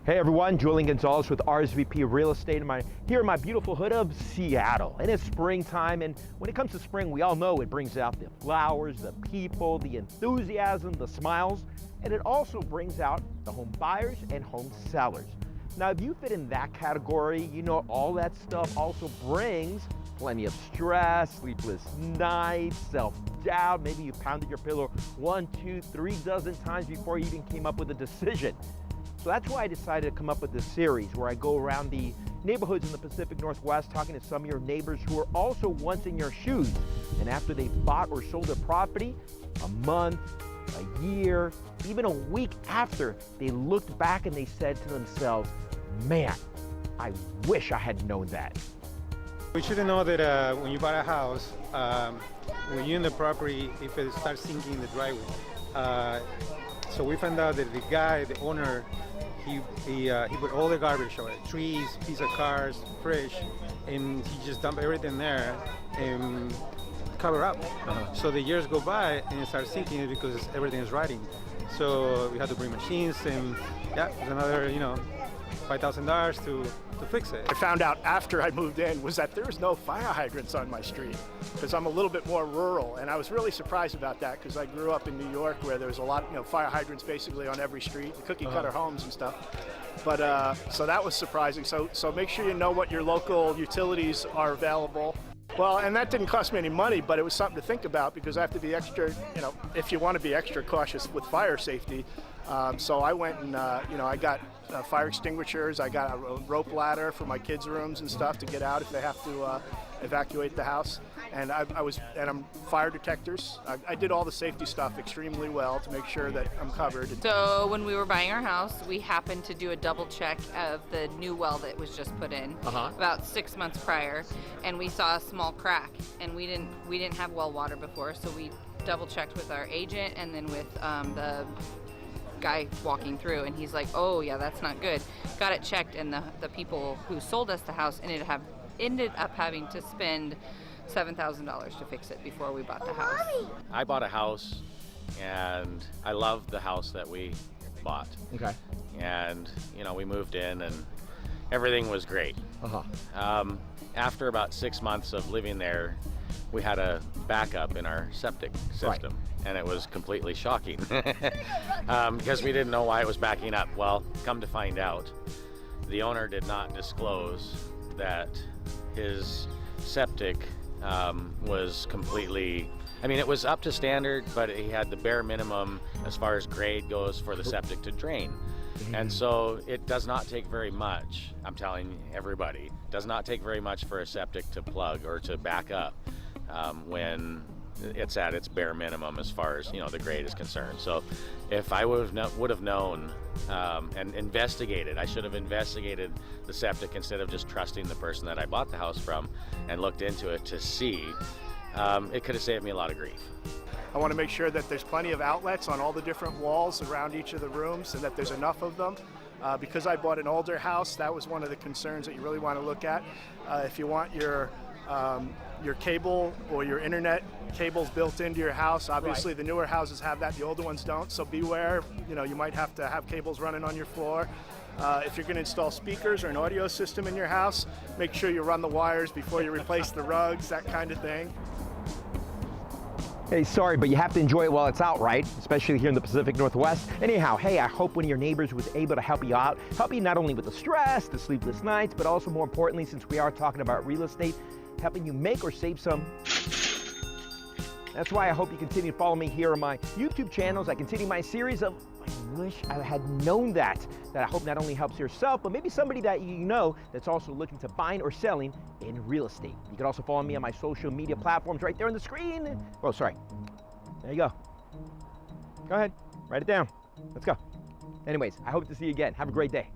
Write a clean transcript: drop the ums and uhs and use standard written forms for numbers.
Hey everyone, Julian Gonzalez with RSVP Real Estate here in my beautiful hood of Seattle. And it's springtime, and when it comes to spring, we all know it brings out the flowers, the people, the enthusiasm, the smiles, and it also brings out the home buyers and home sellers. Now, if you fit in that category, you know all that stuff also brings plenty of stress, sleepless nights, self-doubt. Maybe you pounded your pillow 1, 2, 3 dozen times before you even came up with a decision. So that's why I decided to come up with this series where I go around the neighborhoods in the Pacific Northwest talking to some of your neighbors who are also once in your shoes. And after they bought or sold their property, a month, a year, even a week after, they looked back and they said to themselves, man, I wish I had known that. We should know that when you buy a house, when you're in the property, if it starts sinking in the driveway. So we found out that the guy, the owner, he put all the garbage away, trees, piece of cars, fridge, and he just dumped everything there and cover up. So the years go by and it starts sinking because everything is rotting. So we had to bring machines, and yeah, it's another, $5,000 to fix it. I found out after I moved in was that there's no fire hydrants on my street because I'm a little bit more rural, and I was really surprised about that because I grew up in New York where there's a lot of fire hydrants basically on every street, cookie cutter homes and stuff. But so that was surprising. So make sure you know what your local utilities are available. Well, and that didn't cost me any money, but it was something to think about because I have to be extra, if you want to be extra cautious with fire safety. So I went and, I got fire extinguishers. I got a rope ladder for my kids' rooms and stuff to get out if they have to evacuate the house. And I'm fire detectors. I did all the safety stuff extremely well to make sure that I'm covered. So when we were buying our house, we happened to do a double check of the new well that was just put in about 6 months prior, and we saw a small crack. And we didn't have well water before, so we double checked with our agent and then with the guy walking through, and he's like, oh yeah, that's not good. Got it checked, and the people who sold us the house ended up having to spend $7,000 to fix it before we bought the house. I bought a house, and I loved the house that we bought. Okay. And we moved in, and everything was great. After about 6 months of living there, we had a backup in our septic system, and it was completely shocking because we didn't know why it was backing up. Well, come to find out, the owner did not disclose that his septic was completely, it was up to standard, but he had the bare minimum as far as grade goes for the septic to drain. And so it does not take very much, I'm telling everybody, does not take very much for a septic to plug or to back up when it's at its bare minimum as far as the grade is concerned. So if I would have known and investigated, I should have investigated the septic instead of just trusting the person that I bought the house from and looked into it to see. It could have saved me a lot of grief. I want to make sure that there's plenty of outlets on all the different walls around each of the rooms and that there's enough of them. Because I bought an older house, that was one of the concerns that you really want to look at. If you want your cable or your internet cables built into your house, obviously the newer houses have that, the older ones don't, so beware. You might have to have cables running on your floor. If you're going to install speakers or an audio system in your house, make sure you run the wires before you replace the rugs, that kind of thing. Hey, sorry, but you have to enjoy it while it's out, right? Especially here in the Pacific Northwest. Anyhow, hey, I hope one of your neighbors was able to help you out. Help you not only with the stress, the sleepless nights, but also more importantly, since we are talking about real estate, helping you make or save some. That's why I hope you continue to follow me here on my YouTube channels. I continue my series of I wish I had known that I hope not only helps yourself, but maybe somebody that you know that's also looking to buying or selling in real estate. You can also follow me on my social media platforms right there on the screen. Oh, sorry. There you go. Go ahead, write it down. Let's go. Anyways, I hope to see you again. Have a great day.